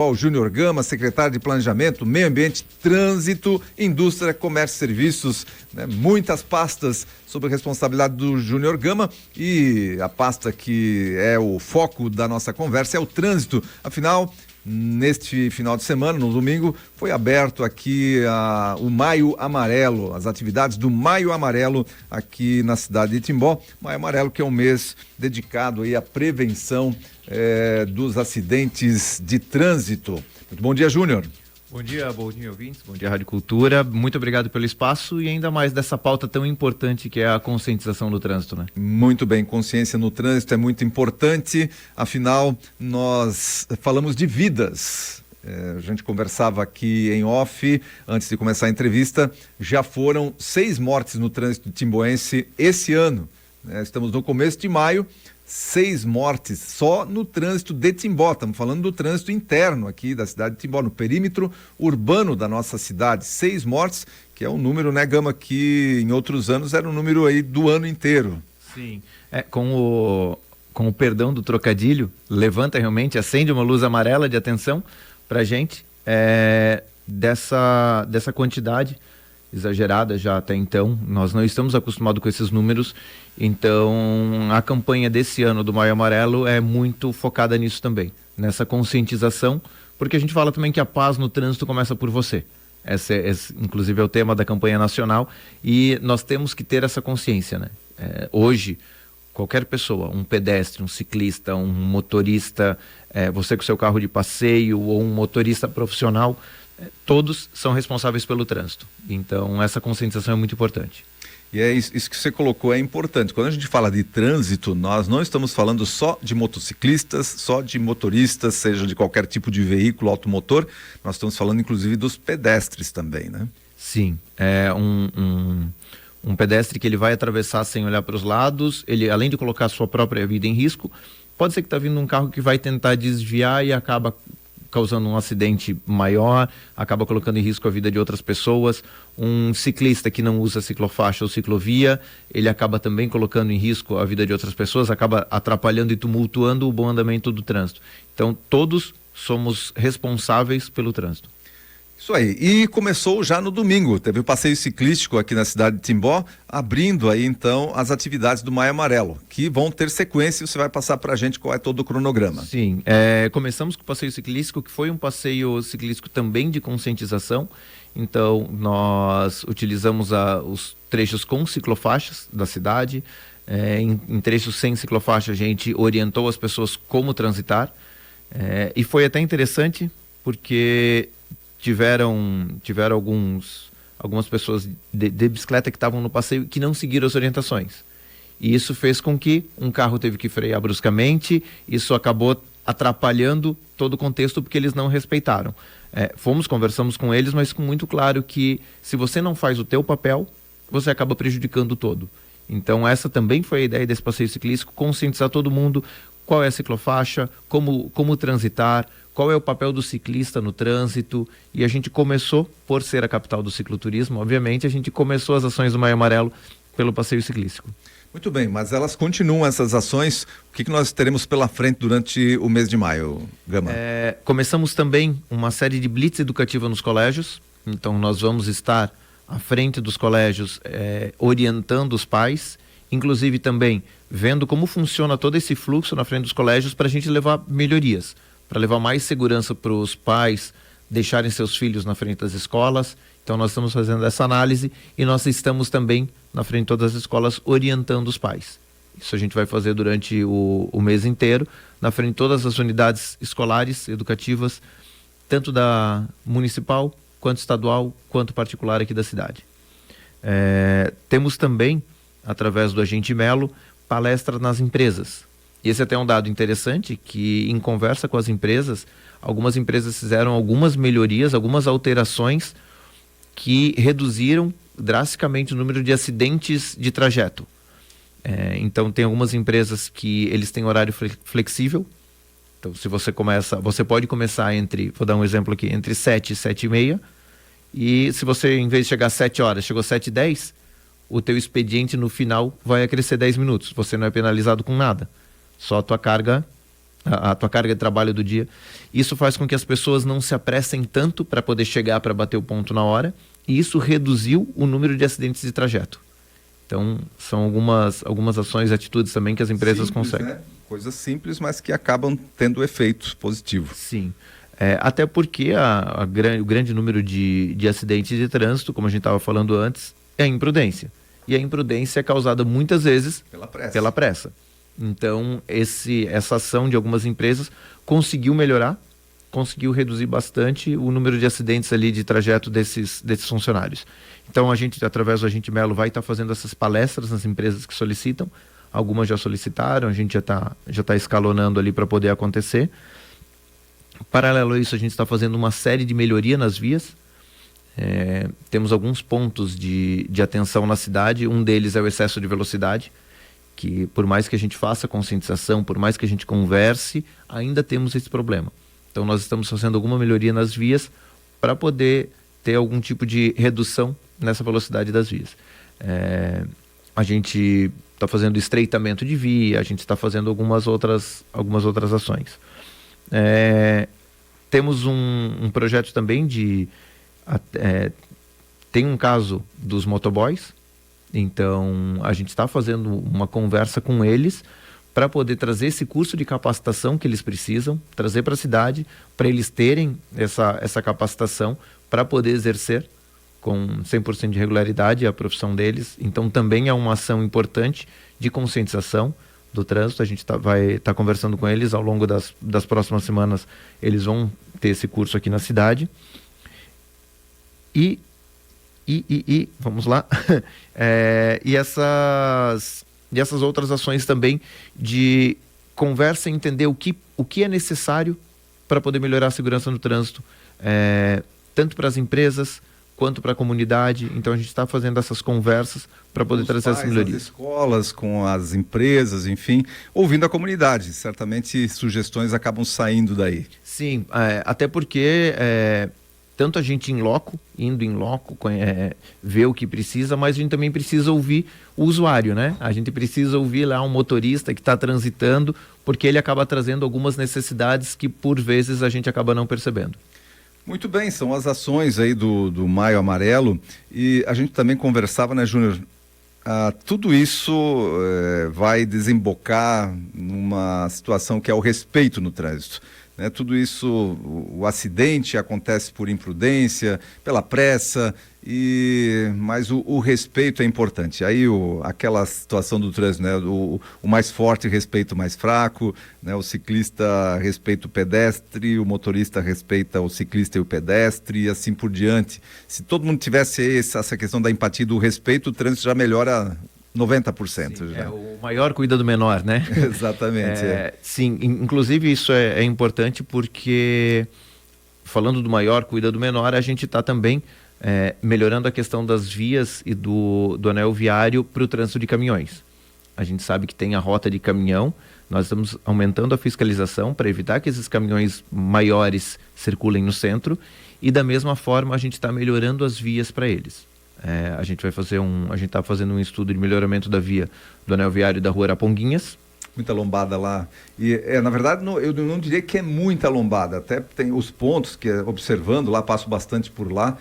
O Júnior Gama, secretário de Planejamento, Meio Ambiente, Trânsito, Indústria, Comércio e Serviços, né? Muitas pastas sob a responsabilidade do Júnior Gama, e a pasta que é o foco da nossa conversa é o trânsito. Afinal, neste final de semana, no domingo, foi aberto aqui o Maio Amarelo, as atividades do Maio Amarelo aqui na cidade de Timbó. Maio Amarelo, que é um mês dedicado aí à prevenção dos acidentes de trânsito. Muito bom dia, Júnior. Bom dia, ouvintes, bom dia, Rádio Cultura. Muito obrigado pelo espaço e ainda mais dessa pauta tão importante que é a conscientização do trânsito, né? Muito bem, consciência no trânsito é muito importante, afinal, nós falamos de vidas. A gente conversava aqui em off, antes de começar a entrevista, já foram 6 mortes no trânsito timboense esse ano. Estamos no começo de maio, 6 mortes só no trânsito de Timbó. Estamos falando do trânsito interno aqui da cidade de Timbó, no perímetro urbano da nossa cidade. 6 mortes, que é um número, né, Gama, que em outros anos era um número aí do ano inteiro. Sim, com o perdão do trocadilho, levanta realmente, acende uma luz amarela de atenção pra gente, dessa quantidade exagerada já até então. Nós não estamos acostumados com esses números, então a campanha desse ano do Maio Amarelo é muito focada nisso também, nessa conscientização, porque a gente fala também que a paz no trânsito começa por você. Esse inclusive é o tema da campanha nacional, e nós temos que ter essa consciência, né? Hoje, qualquer pessoa, um pedestre, um ciclista, um motorista, você com seu carro de passeio ou um motorista profissional, todos são responsáveis pelo trânsito. Então, essa conscientização é muito importante. E é isso que você colocou, é importante. Quando a gente fala de trânsito, nós não estamos falando só de motociclistas, só de motoristas, seja de qualquer tipo de veículo automotor. Nós estamos falando, inclusive, dos pedestres também, né? Sim, um pedestre que ele vai atravessar sem olhar para os lados, ele, além de colocar a sua própria vida em risco, pode ser que está vindo um carro que vai tentar desviar e acaba causando um acidente maior, acaba colocando em risco a vida de outras pessoas. Um ciclista que não usa ciclofaixa ou ciclovia, ele acaba também colocando em risco a vida de outras pessoas, acaba atrapalhando e tumultuando o bom andamento do trânsito. Então, todos somos responsáveis pelo trânsito. Isso aí, e começou já no domingo, teve o passeio ciclístico aqui na cidade de Timbó, abrindo aí então as atividades do Maio Amarelo, que vão ter sequência, e você vai passar pra gente qual é todo o cronograma. Sim, começamos com o passeio ciclístico, que foi um passeio ciclístico também de conscientização. Então nós utilizamos os trechos com ciclofaixas da cidade, em trechos sem ciclofaixa a gente orientou as pessoas como transitar, e foi até interessante porque tiveram algumas pessoas de bicicleta que estavam no passeio que não seguiram as orientações. E isso fez com que um carro teve que frear bruscamente, isso acabou atrapalhando todo o contexto porque eles não respeitaram. Conversamos com eles, mas com muito claro que se você não faz o teu papel, você acaba prejudicando todo. Então essa também foi a ideia desse passeio ciclístico, conscientizar todo mundo qual é a ciclofaixa, como transitar, qual é o papel do ciclista no trânsito. E a gente começou, por ser a capital do cicloturismo, obviamente, a gente começou as ações do Maio Amarelo pelo passeio ciclístico. Muito bem, mas elas continuam, essas ações. O que nós teremos pela frente durante o mês de maio, Gama? Começamos também uma série de blitz educativa nos colégios. Então nós vamos estar à frente dos colégios, orientando os pais, inclusive também vendo como funciona todo esse fluxo na frente dos colégios para a gente levar melhorias, para levar mais segurança para os pais deixarem seus filhos na frente das escolas. Então nós estamos fazendo essa análise e nós estamos também na frente de todas as escolas orientando os pais. Isso a gente vai fazer durante o mês inteiro, na frente de todas as unidades escolares, educativas, tanto da municipal, quanto estadual, quanto particular aqui da cidade. Temos também, através do Agente Melo, palestra nas empresas. E esse é até um dado interessante, que em conversa com as empresas, algumas empresas fizeram algumas melhorias, algumas alterações que reduziram drasticamente o número de acidentes de trajeto. Então tem algumas empresas que eles têm horário flexível. Então se você pode começar vou dar um exemplo aqui, entre 7 e 7h30, e se você, em vez de chegar às 7 horas, chegou às 7h10, o teu expediente no final vai acrescer 10 minutos. Você não é penalizado com nada. Só a tua carga a tua carga de trabalho do dia. Isso faz com que as pessoas não se apressem tanto para poder chegar para bater o ponto na hora, e isso reduziu o número de acidentes de trajeto. Então, são algumas ações e atitudes também que as empresas simples, conseguem. Né? Coisas simples, mas que acabam tendo efeito positivo. Sim. Até porque o grande número de acidentes de trânsito, como a gente estava falando antes, é a imprudência. E a imprudência é causada muitas vezes pela pressa. Então, essa ação de algumas empresas conseguiu melhorar, conseguiu reduzir bastante o número de acidentes ali de trajeto desses funcionários. Então, a gente, através do Agente Melo, vai estar fazendo essas palestras nas empresas que solicitam. Algumas já solicitaram, a gente já tá escalonando ali para poder acontecer. Paralelo a isso, a gente está fazendo uma série de melhoria nas vias. Temos alguns pontos de atenção na cidade. Um deles é o excesso de velocidade, que por mais que a gente faça conscientização, por mais que a gente converse, ainda temos esse problema. Então nós estamos fazendo alguma melhoria nas vias para poder ter algum tipo de redução nessa velocidade das vias. A gente está fazendo estreitamento de via, a gente está fazendo algumas outras ações. Temos um projeto também tem um caso dos motoboys, então a gente está fazendo uma conversa com eles para poder trazer esse curso de capacitação que eles precisam, trazer para a cidade, para eles terem essa capacitação para poder exercer com 100% de regularidade a profissão deles. Então também é uma ação importante de conscientização do trânsito. A gente vai estar conversando com eles ao longo das próximas semanas. Eles vão ter esse curso aqui na cidade. E vamos lá. E essas outras ações também de conversa e entender o que é necessário para poder melhorar a segurança no trânsito, tanto para as empresas quanto para a comunidade. Então a gente está fazendo essas conversas para poder trazer essa melhoria. As escolas, com as empresas, enfim, ouvindo a comunidade. Certamente sugestões acabam saindo daí. Sim, até porque tanto a gente indo em loco, ver o que precisa, mas a gente também precisa ouvir o usuário, né? A gente precisa ouvir lá um motorista que está transitando, porque ele acaba trazendo algumas necessidades que por vezes a gente acaba não percebendo. Muito bem, são as ações aí do Maio Amarelo, e a gente também conversava, né, Júnior? Tudo isso vai desembocar numa situação que é o respeito no trânsito. Tudo isso, o acidente acontece por imprudência, pela pressa, mas o respeito é importante. Aí aquela situação do trânsito, né? O mais forte respeita o mais fraco, né? O ciclista respeita o pedestre, o motorista respeita o ciclista e o pedestre, e assim por diante. Se todo mundo tivesse essa questão da empatia e do respeito, o trânsito já melhora 90%. Sim, já. O maior cuida do menor, né? Exatamente. Sim, inclusive isso é importante porque, falando do maior cuida do menor, a gente está também melhorando a questão das vias e do anel viário para o trânsito de caminhões. A gente sabe que tem a rota de caminhão, nós estamos aumentando a fiscalização para evitar que esses caminhões maiores circulem no centro, e da mesma forma a gente está melhorando as vias para eles. A gente está fazendo um estudo de melhoramento da via do anel viário da rua Araponguinhas. Muita lombada lá. E, na verdade, eu não diria que é muita lombada. Até tem os pontos que, observando lá, passo bastante por lá.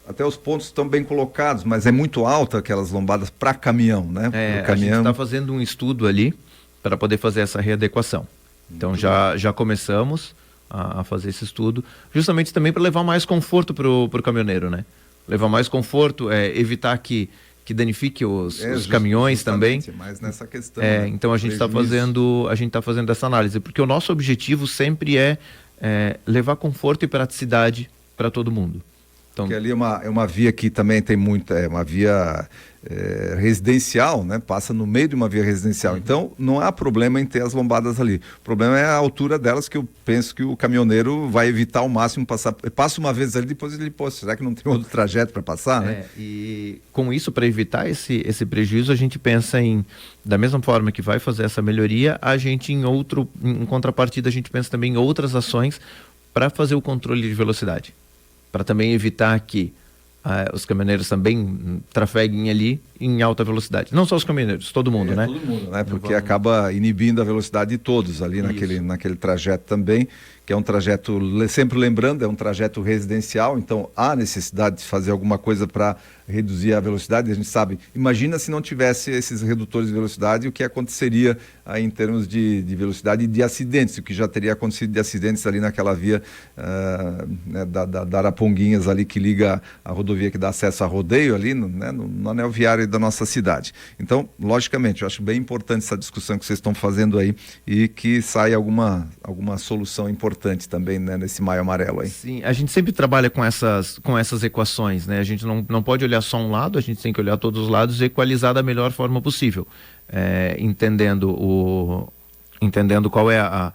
Até os pontos estão bem colocados, mas é muito alta aquelas lombadas para caminhão, né? A gente está fazendo um estudo ali para poder fazer essa readequação. Então já começamos a fazer esse estudo, justamente também para levar mais conforto para o caminhoneiro, né? Levar mais conforto, evitar que danifique os caminhões também. Mas nessa questão. Então a gente está fazendo essa análise, porque o nosso objetivo sempre é levar conforto e praticidade para todo mundo. Então, porque ali é uma via que também tem muita, uma via residencial, né? Passa no meio de uma via residencial. Uhum. Então, não há problema em ter as lombadas ali. O problema é a altura delas, que eu penso que o caminhoneiro vai evitar ao máximo passar. Passa uma vez ali, depois ele, será que não tem outro trajeto para passar, né? E com isso, para evitar esse prejuízo, a gente pensa da mesma forma que vai fazer essa melhoria, a gente em contrapartida, a gente pensa também em outras ações para fazer o controle de velocidade. Para também evitar que os caminhoneiros também trafeguem ali em alta velocidade. Não só os caminhoneiros, todo mundo, né? Todo mundo, né? Porque acaba inibindo a velocidade de todos ali naquele trajeto também, que é um trajeto, sempre lembrando, é um trajeto residencial, então há necessidade de fazer alguma coisa para reduzir a velocidade. A gente sabe, imagina se não tivesse esses redutores de velocidade, o que aconteceria aí em termos de velocidade e de acidentes, o que já teria acontecido de acidentes ali naquela via né, da Araponguinhas ali, que liga a rodovia que dá acesso a Rodeio ali, no anel viário da nossa cidade. Então, logicamente, eu acho bem importante essa discussão que vocês estão fazendo aí e que saia alguma solução importante também, né, nesse Maio Amarelo aí. Sim, a gente sempre trabalha com essas equações, né? A gente não pode olhar só um lado, a gente tem que olhar todos os lados e equalizar da melhor forma possível, entendendo qual é a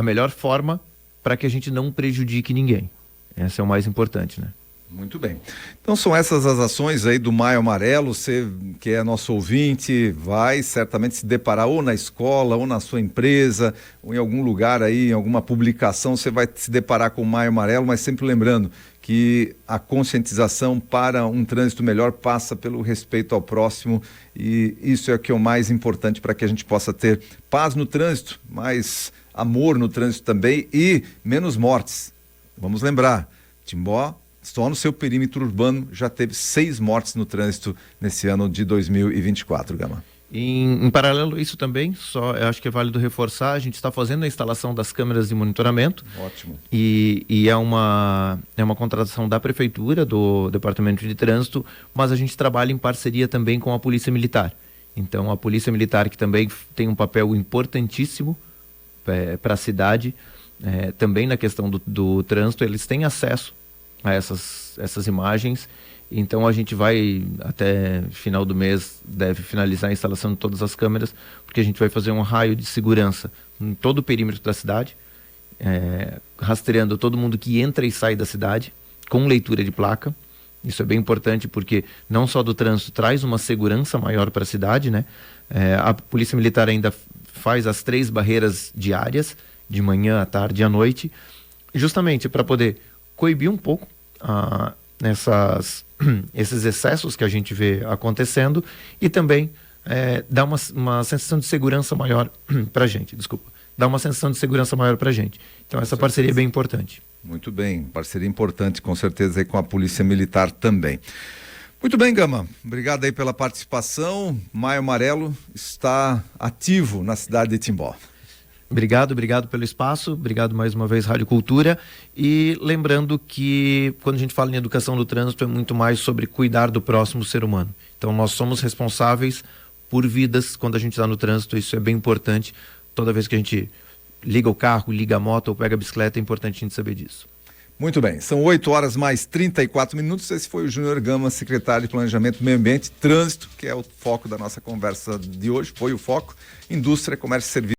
melhor forma para que a gente não prejudique ninguém. Esse é o mais importante, né? Muito bem. Então são essas as ações aí do Maio Amarelo. Você que é nosso ouvinte vai certamente se deparar ou na escola, ou na sua empresa, ou em algum lugar aí, em alguma publicação, você vai se deparar com o Maio Amarelo, mas sempre lembrando que a conscientização para um trânsito melhor passa pelo respeito ao próximo, e isso é o que é o mais importante para que a gente possa ter paz no trânsito, mais amor no trânsito também e menos mortes. Vamos lembrar, Timbó, só no seu perímetro urbano já teve 6 mortes no trânsito nesse ano de 2024, Gama. Em paralelo a isso também, eu acho que é válido reforçar, a gente está fazendo a instalação das câmeras de monitoramento. Ótimo. E é uma contratação da Prefeitura, do Departamento de Trânsito, mas a gente trabalha em parceria também com a Polícia Militar. Então, a Polícia Militar, que também tem um papel importantíssimo para a cidade, também na questão do trânsito, eles têm acesso a essas imagens. Então a gente vai, até final do mês, deve finalizar a instalação de todas as câmeras, porque a gente vai fazer um raio de segurança em todo o perímetro da cidade, rastreando todo mundo que entra e sai da cidade, com leitura de placa. Isso é bem importante porque não só do trânsito traz uma segurança maior para a cidade, né? A Polícia Militar ainda faz as 3 barreiras diárias, de manhã, à tarde e à noite, justamente para poder coibir um pouco esses excessos que a gente vê acontecendo e também dar uma sensação de segurança maior para a gente, dar uma sensação de segurança maior para a gente. Então essa parceria é bem importante. Muito bem, parceria importante com certeza aí com a Polícia Militar também. Muito bem, Gama, obrigado aí pela participação. Maio Amarelo está ativo na cidade de Timbó. Obrigado pelo espaço, obrigado mais uma vez Rádio Cultura, e lembrando que quando a gente fala em educação do trânsito é muito mais sobre cuidar do próximo ser humano. Então nós somos responsáveis por vidas quando a gente está no trânsito, isso é bem importante. Toda vez que a gente liga o carro, liga a moto ou pega a bicicleta, é importante a gente saber disso. Muito bem, são 8h mais 34 minutos, esse foi o Júnior Gama, secretário de Planejamento, Meio Ambiente, Trânsito, que é o foco da nossa conversa de hoje, foi o foco, Indústria, Comércio e Serviços.